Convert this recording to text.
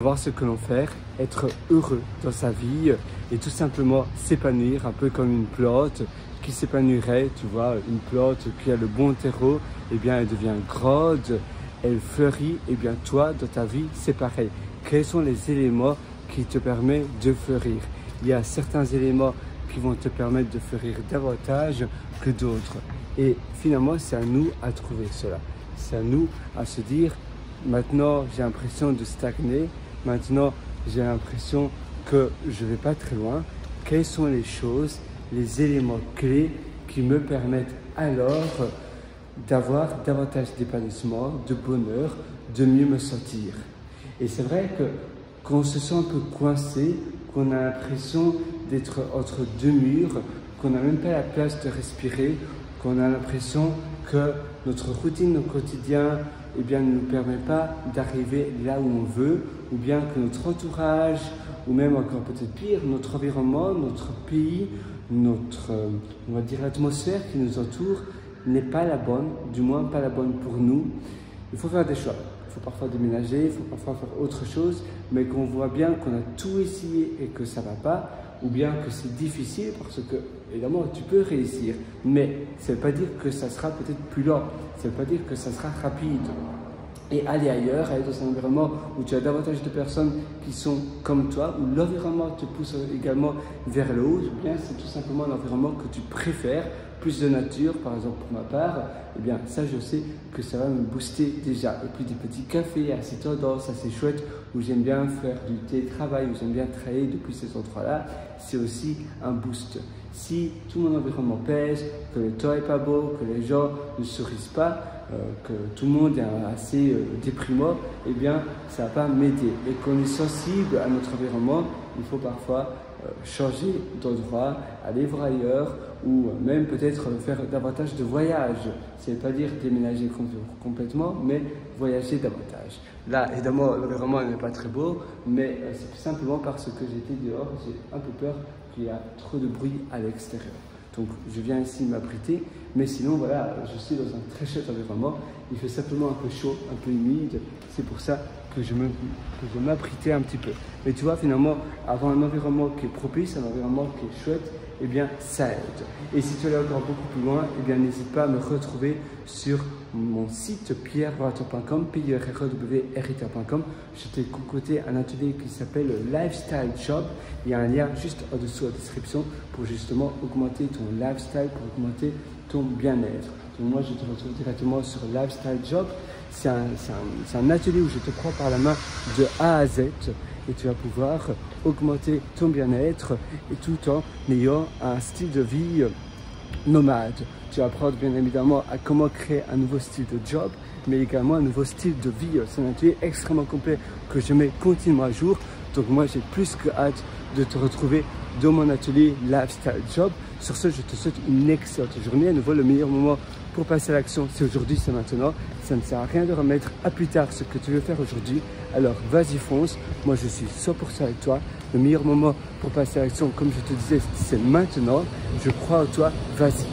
Voir ce que l'on fait, être heureux dans sa vie et tout simplement s'épanouir, un peu comme une plante qui s'épanouirait, tu vois, une plante qui a le bon terreau, eh bien elle devient grande, elle fleurit, et bien toi dans ta vie c'est pareil. Quels sont les éléments qui te permettent de fleurir? Il y a certains éléments qui vont te permettre de fleurir davantage que d'autres et finalement c'est à nous à trouver cela. C'est à nous à se dire maintenant j'ai l'impression de stagner. Maintenant, j'ai l'impression que je ne vais pas très loin. Quelles sont les choses, les éléments clés qui me permettent alors d'avoir davantage d'épanouissement, de bonheur, de mieux me sentir? Et c'est vrai que quand on se sent un peu coincé, qu'on a l'impression d'être entre deux murs, qu'on n'a même pas la place de respirer, qu'on a l'impression que notre routine au quotidien eh bien, ne nous permet pas d'arriver là où on veut, ou bien que notre entourage, ou même encore peut-être pire, notre environnement, notre pays, notre, on va dire l'atmosphère qui nous entoure n'est pas la bonne, du moins pas la bonne pour nous. Il faut faire des choix. Il faut parfois déménager, il faut parfois faire autre chose, mais qu'on voit bien qu'on a tout essayé et que ça ne va pas, ou bien que c'est difficile parce que, évidemment, tu peux réussir, mais ça ne veut pas dire que ça sera peut-être plus lent, ça ne veut pas dire que ça sera rapide. Et aller ailleurs, aller dans un environnement où tu as davantage de personnes qui sont comme toi, où l'environnement te pousse également vers le haut, eh bien c'est tout simplement l'environnement que tu préfères, plus de nature, par exemple pour ma part, eh bien ça je sais que ça va me booster déjà. Et puis des petits cafés assez tendance, assez chouettes, où j'aime bien faire du télétravail, où j'aime bien travailler depuis ces endroits-là, c'est aussi un boost. Si tout mon environnement pèse, que le temps n'est pas beau, que les gens ne sourient pas, que tout le monde est assez déprimant, eh bien ça ne va pas m'aider. Et qu'on est sensible à notre environnement, il faut parfois changer d'endroit, aller voir ailleurs ou même peut-être faire davantage de voyages. Ça ne veut pas dire déménager complètement, mais voyager davantage. Là, évidemment, l'environnement n'est pas très beau, mais c'est tout simplement parce que j'étais dehors, j'ai un peu peur qu'il y a trop de bruit à l'extérieur. Donc je viens ici m'abriter, mais sinon voilà, je suis dans un très chouette environnement. Il fait simplement un peu chaud, un peu humide. C'est pour ça que je m'abritais un petit peu. Mais tu vois, finalement, avoir un environnement qui est propice, un environnement qui est chouette, eh bien ça aide. Et si tu veux aller encore beaucoup plus loin, eh bien n'hésite pas à me retrouver sur mon site pierrewriter.com, pierrewriter.com. Je t'ai concocté un atelier qui s'appelle Lifestyle Shop. Il y a un lien juste en dessous en description pour justement augmenter ton lifestyle, pour augmenter ton bien-être. Donc moi, je te retrouve directement sur Lifestyle Job. C'est un atelier où je te prends par la main de A à Z et tu vas pouvoir augmenter ton bien-être et tout en ayant un style de vie nomade. Tu vas apprendre bien évidemment à comment créer un nouveau style de job, mais également un nouveau style de vie. C'est un atelier extrêmement complet que je mets continuellement à jour. Donc moi, j'ai plus que hâte de te retrouver dans mon atelier Lifestyle Job. Sur ce, je te souhaite une excellente journée. À nouveau, le meilleur moment pour passer à l'action, c'est aujourd'hui, c'est maintenant. Ça ne sert à rien de remettre à plus tard ce que tu veux faire aujourd'hui. Alors, vas-y, fonce. Moi, je suis 100% avec toi. Le meilleur moment pour passer à l'action, comme je te disais, c'est maintenant. Je crois en toi. Vas-y.